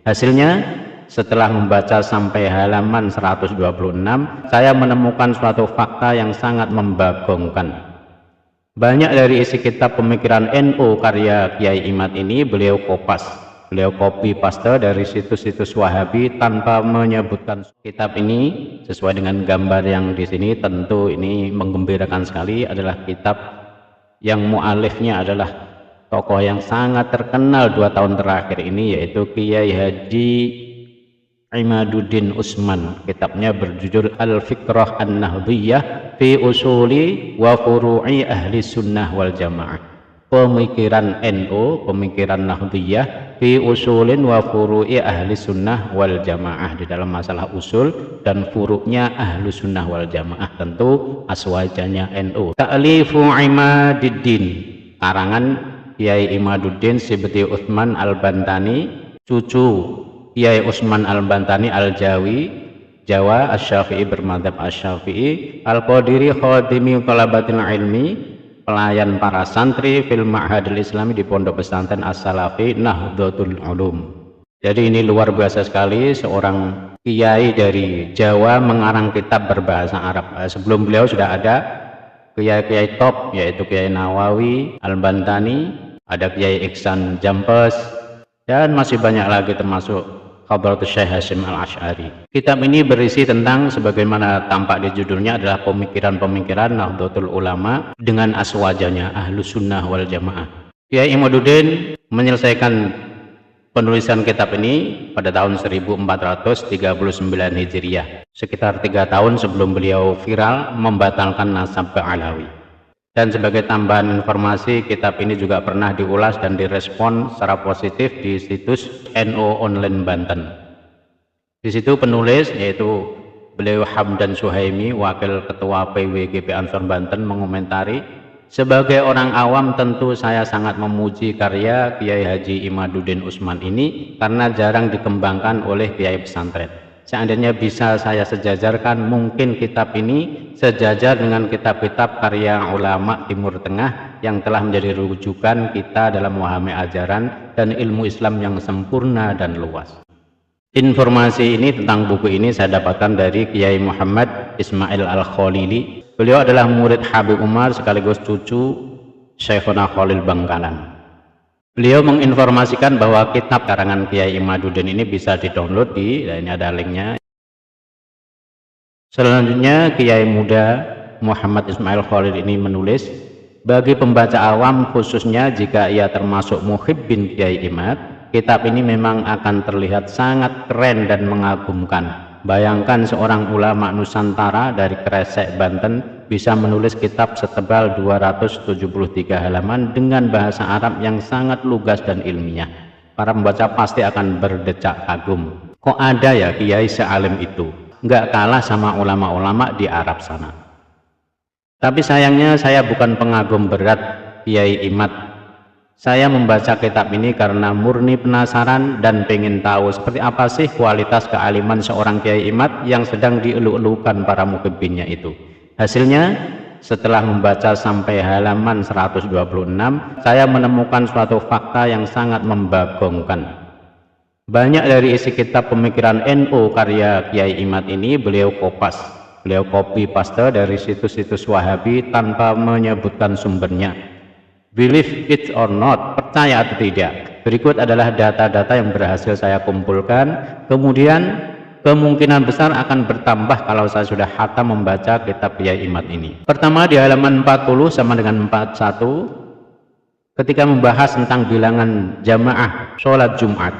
Hasilnya, setelah membaca sampai halaman 126, saya menemukan suatu fakta yang sangat membagongkan. Banyak dari isi kitab pemikiran NU karya Kiai Imad ini beliau copy paste dari situs-situs Wahabi tanpa menyebutkan. Kitab ini sesuai dengan gambar yang di sini, tentu ini menggembirakan sekali, adalah kitab yang mu'alifnya adalah tokoh yang sangat terkenal 2 tahun terakhir ini, yaitu Kiai Haji Imaduddin Usman. Kitabnya berjudul Al-Fikrah An-Nahdhiyah fi Usuli wa Furu'i Ahli Sunnah wal Jamaah. Pemikiran NU, pemikiran Nahdhiyah fi usulin wa furu'i Ahli Sunnah wal Jamaah, di dalam masalah usul dan furu'nya Ahli Sunnah wal Jamaah, tentu aswajanya NU. Ta'lifu Imaduddin, karangan Kiai Imaduddin Sibti Utsman Al-Bantani, cucu Kiai Utsman Al-Bantani Al-Jawi, Jawa, Asy-Syafi'i bermadzhab Asy-Syafi'i, Al-Qadiri khadimi thalabatil ilmi, pelayan para santri fil Ma'hadil Islami, di Pondok Pesantren As-Salafi Nahdlatul Ulum. Jadi ini luar biasa sekali, seorang kiai dari Jawa mengarang kitab berbahasa Arab. Sebelum beliau sudah ada kiai-kiai top, yaitu Kiai Nawawi Al-Bantani, ada Kiai Iksan Jampes, dan masih banyak lagi, termasuk Hadratus Syekh Hasyim Al-Asy'ari. Kitab ini berisi tentang, sebagaimana tampak di judulnya, adalah pemikiran-pemikiran Nahdlatul Ulama dengan aswajanya Ahlus Sunnah wal Jamaah. Kiai Imaduddin menyelesaikan penulisan kitab ini pada tahun 1439 Hijriah, sekitar 3 tahun sebelum beliau viral membatalkan nasab Alawi. Dan sebagai tambahan informasi, kitab ini juga pernah diulas dan direspon secara positif di situs NU Online Banten. Di situ penulis, yaitu beliau Hamdan Suhaimi, wakil ketua PWGP Ansor Banten, mengomentari, sebagai orang awam tentu saya sangat memuji karya Kiai Haji Imaduddin Usman ini karena jarang dikembangkan oleh kiai pesantren. Seandainya bisa saya sejajarkan, mungkin kitab ini sejajar dengan kitab-kitab karya ulama Timur Tengah yang telah menjadi rujukan kita dalam memahami ajaran dan ilmu Islam yang sempurna dan luas. Informasi ini tentang buku ini saya dapatkan dari Kiai Muhammad Ismail Al-Khalili. Beliau adalah murid Habib Umar sekaligus cucu Syekhona Khalil Bangkalan. Beliau menginformasikan bahwa kitab karangan Kiai Imaduddin ini bisa di-download ini ada linknya. Selanjutnya Kiai muda Muhammad Ismail Khalil ini menulis, bagi pembaca awam khususnya jika ia termasuk muhibbin Kiai Imad, kitab ini memang akan terlihat sangat keren dan mengagumkan. Bayangkan seorang ulama Nusantara dari Kresek, Banten bisa menulis kitab setebal 273 halaman dengan bahasa Arab yang sangat lugas dan ilmiah. Para pembaca pasti akan berdecak kagum. Kok ada ya kiai sealim itu? Nggak kalah sama ulama-ulama di Arab sana. Tapi sayangnya saya bukan pengagum berat Kiai Imad. Saya membaca kitab ini karena murni penasaran dan pengen tahu seperti apa sih kualitas kealiman seorang Kiai Imad yang sedang dielu-elukan para muhibbinnya itu. Hasilnya, setelah membaca sampai halaman 126, saya menemukan suatu fakta yang sangat membagongkan. Banyak dari isi kitab pemikiran NU karya Kiai Imad ini beliau copy paste dari situs-situs Wahabi tanpa menyebutkan sumbernya. Believe it or not, percaya atau tidak, berikut adalah data-data yang berhasil saya kumpulkan, kemudian kemungkinan besar akan bertambah kalau saya sudah khatam membaca kitab Kiai Imad ini. Pertama, di halaman 40 sama dengan 41, ketika membahas tentang bilangan jamaah sholat Jumat,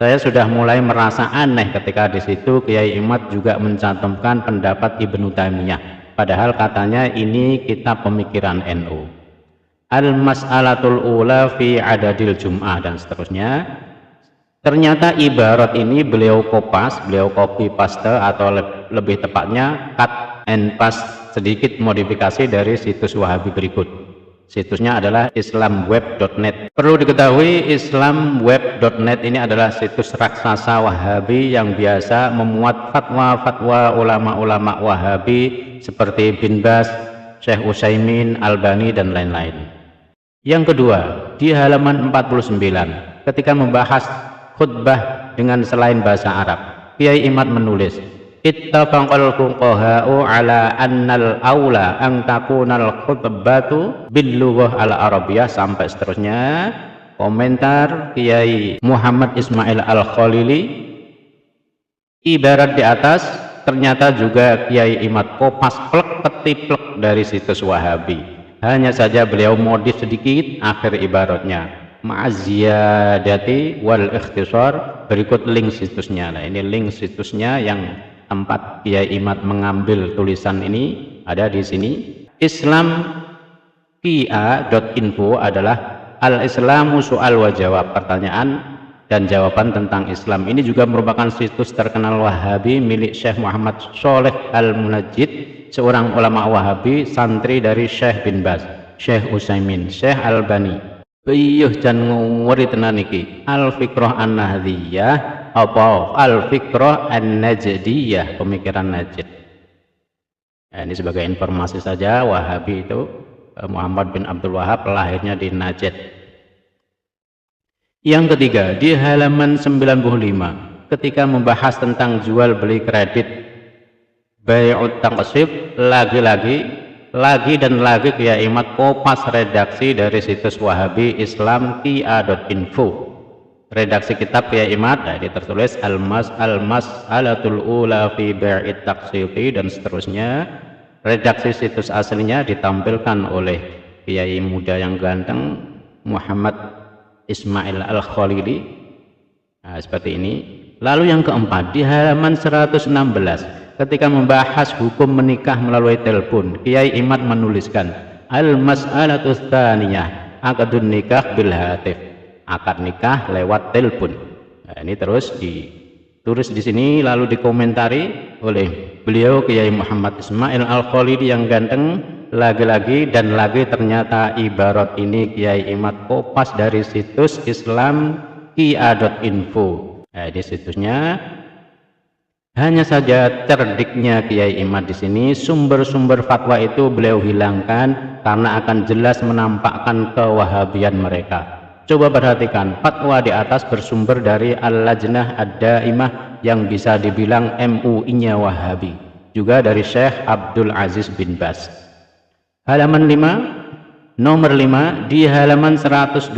saya sudah mulai merasa aneh ketika di situ Kiai Imad juga mencantumkan pendapat Ibnu Taimiyah, padahal katanya ini kitab pemikiran NU. Al-mas'alatul ula fi adadil jum'ah dan seterusnya. Ternyata ibarat ini beliau copy paste, atau lebih tepatnya cut and paste sedikit modifikasi dari situs Wahabi berikut. Situsnya adalah islamweb.net. Perlu diketahui islamweb.net ini adalah situs raksasa Wahabi yang biasa memuat fatwa-fatwa ulama-ulama Wahabi seperti Bin Baz, Syekh Utsaimin, Albani dan lain-lain. Yang kedua, di halaman 49, ketika membahas khutbah dengan selain bahasa Arab. Kiai Imad menulis, ittafaqal fuqaha'u ala annal aula an takunal khutbatu bil lughah al arabiyyah, sampai seterusnya. Komentar Kiai Muhammad Ismail Al-Khalili, ibarat di atas ternyata juga Kiai Imad kopas plek ketiplek dari situs Wahabi. Hanya saja beliau modif sedikit akhir ibaratnya, ma'aziyadati wal ikhtisar. Berikut link situsnya. Nah, ini link situsnya yang tempat Kiai Imad mengambil tulisan ini ada di sini. Islamkia.info adalah al-islamu soal wa jawab, pertanyaan dan jawaban tentang Islam. Ini juga merupakan situs terkenal Wahabi milik Syekh Muhammad Sholeh Al-Munajjid, seorang ulama Wahabi, santri dari Syekh bin Baz, Syekh Utsaimin, Syekh Albani. Biyuh jan nguri tenan iki, al-fikrah an-nahdiyah apa al-fikrah an-najdiyah, pemikiran Najd. Nah, ini sebagai informasi saja, Wahabi itu Muhammad bin Abdul Wahab lahirnya di Najd. Yang ketiga, di halaman 95 ketika membahas tentang jual beli kredit bai'ut taqsib, lagi dan lagi Kiai Imad kopas redaksi dari situs Wahabi Islamkia.info. Redaksi kitab Kiai Imad, nah, tertulis al-mas'alatul ula fi bai'it taqsibi dan seterusnya. Redaksi situs aslinya ditampilkan oleh Kiai muda yang ganteng Muhammad Ismail Al-Khalili. Nah, seperti ini. Lalu yang keempat, di halaman 116 ketika membahas hukum menikah melalui telepon, Kiai Imad menuliskan al-mas'alatus tsaniyah akadun nikah bil hatif, akad nikah lewat telepon. Nah, ini terus ditulis di sini lalu dikomentari oleh beliau Kiai Muhammad Ismail Al-Khalili yang ganteng. Lagi ternyata ibarat ini Kiai Imad kopas dari situs Islamkia.info. Nah, di situsnya. Hanya saja cerdiknya Kiai Imad di sini, sumber-sumber fatwa itu beliau hilangkan karena akan jelas menampakkan kewahabian mereka. Coba perhatikan, fatwa di atas bersumber dari Al-Lajnah Ad-Daimah yang bisa dibilang MUI-nya Wahabi, juga dari Syekh Abdul Aziz bin Baz. Halaman 5, nomor 5 di halaman 125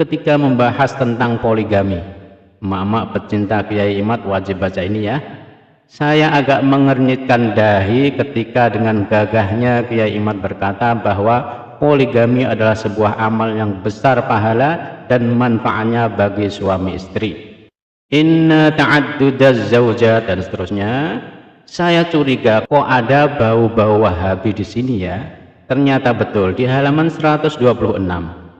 ketika membahas tentang poligami. Mak-mak pecinta Kiai Imad wajib baca ini ya. Saya agak mengernyitkan dahi ketika dengan gagahnya Kiai Imad berkata bahwa poligami adalah sebuah amal yang besar pahala dan manfaatnya bagi suami istri. Inna ta'addudaz zawjat dan seterusnya. Saya curiga kok ada bau-bau Wahabi di sini ya. Ternyata betul di halaman 126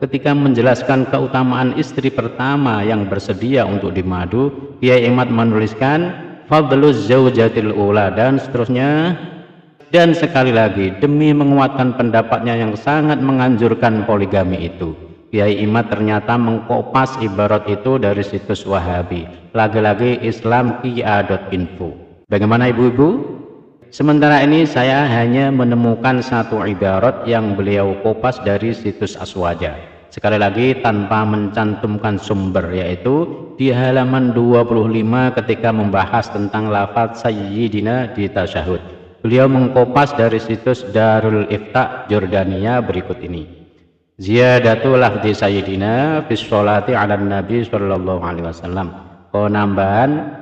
ketika menjelaskan keutamaan istri pertama yang bersedia untuk dimadu, Kiai Imad menuliskan fadluz zaujatil ula dan seterusnya. Dan sekali lagi demi menguatkan pendapatnya yang sangat menganjurkan poligami itu, Kiai Imad ternyata mengkopas ibarat itu dari situs Wahabi, lagi-lagi Islamkia.info. Bagaimana ibu-ibu? Sementara ini saya hanya menemukan satu ibarat yang beliau kopas dari situs Aswaja. Sekali lagi tanpa mencantumkan sumber, yaitu di halaman 25 ketika membahas tentang lafaz Sayyidina di tasyahud. Beliau mengkopas dari situs Darul Ifta Jordania berikut ini. Ziyadatu lafzi Sayyidina fi sholati ala Nabi sallallahu alaihi wasallam. Penambahan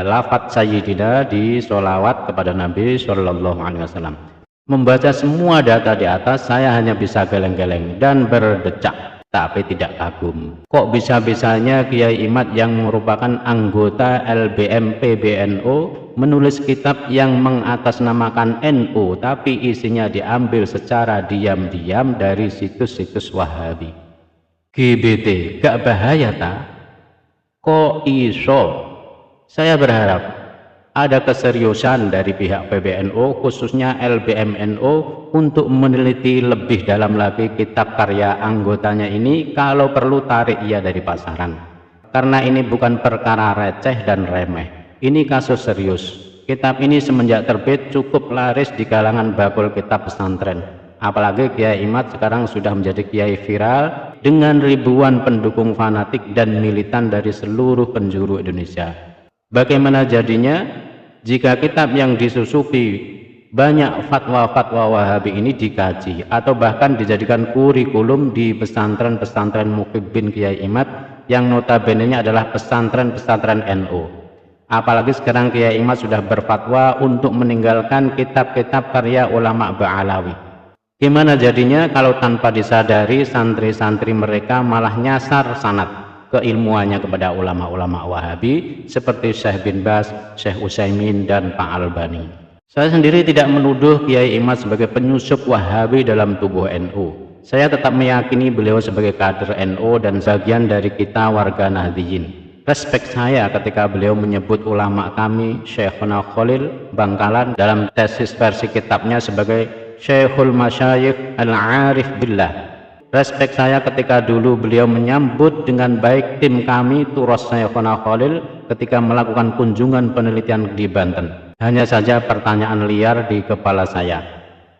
lafaz Sayyidina di sholawat kepada Nabi sallallahu alaihi wasallam. Membaca semua data di atas saya hanya bisa geleng-geleng dan berdecak, tapi tidak kagum. Kok bisa-bisanya Kiai Imad yang merupakan anggota LBM PBNU menulis kitab yang mengatasnamakan NU tapi isinya diambil secara diam-diam dari situs-situs Wahabi. GBT gak bahaya tak? Kok iso? Saya berharap ada keseriusan dari pihak PBNU khususnya LBMNU untuk meneliti lebih dalam lagi kitab karya anggotanya ini, kalau perlu tarik ia dari pasaran, karena ini bukan perkara receh dan remeh, ini kasus serius. Kitab ini semenjak terbit cukup laris di kalangan bakul kitab pesantren, apalagi Kiai Imad sekarang sudah menjadi kiai viral dengan ribuan pendukung fanatik dan militan dari seluruh penjuru Indonesia. Bagaimana jadinya jika kitab yang disusupi banyak fatwa-fatwa Wahabi ini dikaji atau bahkan dijadikan kurikulum di pesantren-pesantren Muhibbin Kiai Imad yang notabene-nya adalah pesantren-pesantren NU. Apalagi sekarang Kiai Imad sudah berfatwa untuk meninggalkan kitab-kitab karya ulama Ba'alawi. Gimana jadinya kalau tanpa disadari santri-santri mereka malah nyasar sanad keilmuannya kepada ulama-ulama Wahabi seperti Syekh bin Baz, Syekh Utsaimin dan Pak Albani. Saya sendiri tidak menuduh Kiai Imad sebagai penyusup Wahabi dalam tubuh NU. Saya tetap meyakini beliau sebagai kader NU dan bagian dari kita warga Nahdliyin. Respek saya ketika beliau menyebut ulama kami Syekhuna Khalil Bangkalan dalam tesis versi kitabnya sebagai Syekhul Masyayikh Al-Arif Billah. Respek saya ketika dulu beliau menyambut dengan baik tim kami Turos Syekhuna Khalil ketika melakukan kunjungan penelitian di Banten. Hanya saja pertanyaan liar di kepala saya,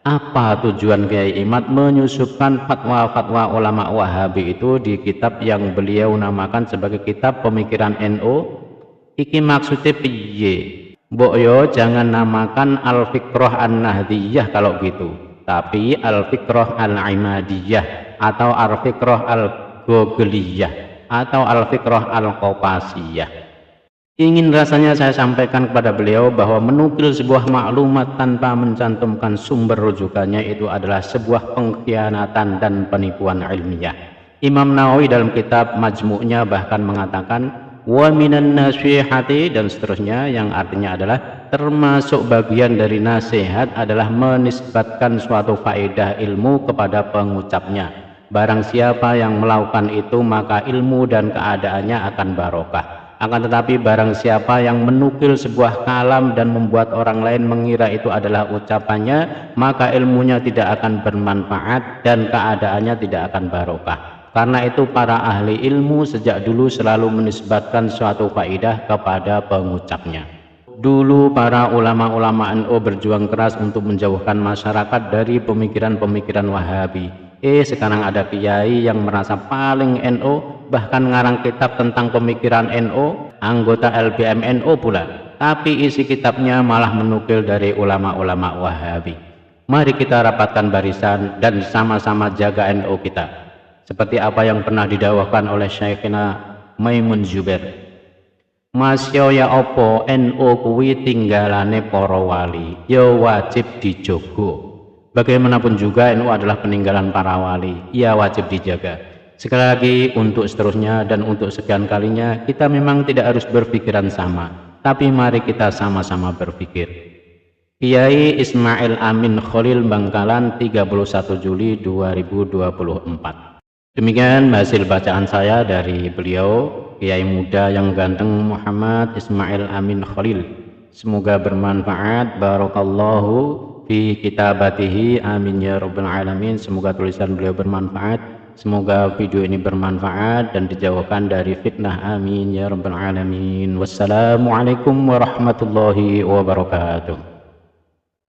apa tujuan Kiai Imad menyusupkan fatwa-fatwa ulama Wahabi itu di kitab yang beliau namakan sebagai kitab pemikiran NU? Iki maksudnya piye? Mbok yo jangan namakan Al-Fiqrah An-Nahdiyah kalau gitu, tapi Al-Fiqrah Al-Imadiyah atau Al-Fiqrah Al-Gogeliyah atau Al-Fiqrah Al-Qopasiyah. Ingin rasanya saya sampaikan kepada beliau bahwa menukil sebuah maklumat tanpa mencantumkan sumber rujukannya itu adalah sebuah pengkhianatan dan penipuan ilmiah. Imam Nawawi dalam kitab Majmu'nya bahkan mengatakan wa minan nasihati dan seterusnya, yang artinya adalah termasuk bagian dari nasihat adalah menisbatkan suatu faedah ilmu kepada pengucapnya. Barang siapa yang melakukan itu maka ilmu dan keadaannya akan barokah. Akan tetapi barang siapa yang menukil sebuah kalam dan membuat orang lain mengira itu adalah ucapannya, maka ilmunya tidak akan bermanfaat dan keadaannya tidak akan barokah. Karena itu para ahli ilmu sejak dulu selalu menisbatkan suatu faidah kepada pengucapnya. Dulu para ulama-ulama NU berjuang keras untuk menjauhkan masyarakat dari pemikiran-pemikiran Wahabi. Sekarang ada kiai yang merasa paling NU, bahkan ngarang kitab tentang pemikiran NU, anggota LBM NU pula, tapi isi kitabnya malah menukil dari ulama-ulama Wahabi. Mari kita rapatkan barisan dan sama-sama jaga NU kita, seperti apa yang pernah didawahkan oleh Syekhina Maimun Zubair. Masya ya opo NU kuwi tinggalane para wali, ya wajib dijogo. Bagaimanapun juga NU adalah peninggalan para wali, ia wajib dijaga. Sekali lagi untuk seterusnya dan untuk sekian kalinya kita memang tidak harus berpikiran sama, tapi mari kita sama-sama berpikir. Kiai Ismail Amin Khalil Bangkalan 31 Juli 2024. Demikian hasil bacaan saya dari beliau Kiai muda yang ganteng Muhammad Ismail Amin Khalil. Semoga bermanfaat. Barakallahu fi kitabatihi, amin ya rabbal alamin. Semoga tulisan beliau bermanfaat, semoga video ini bermanfaat dan dijauhkan dari fitnah, amin ya rabbal alamin. Wassalamualaikum warahmatullahi wabarakatuh.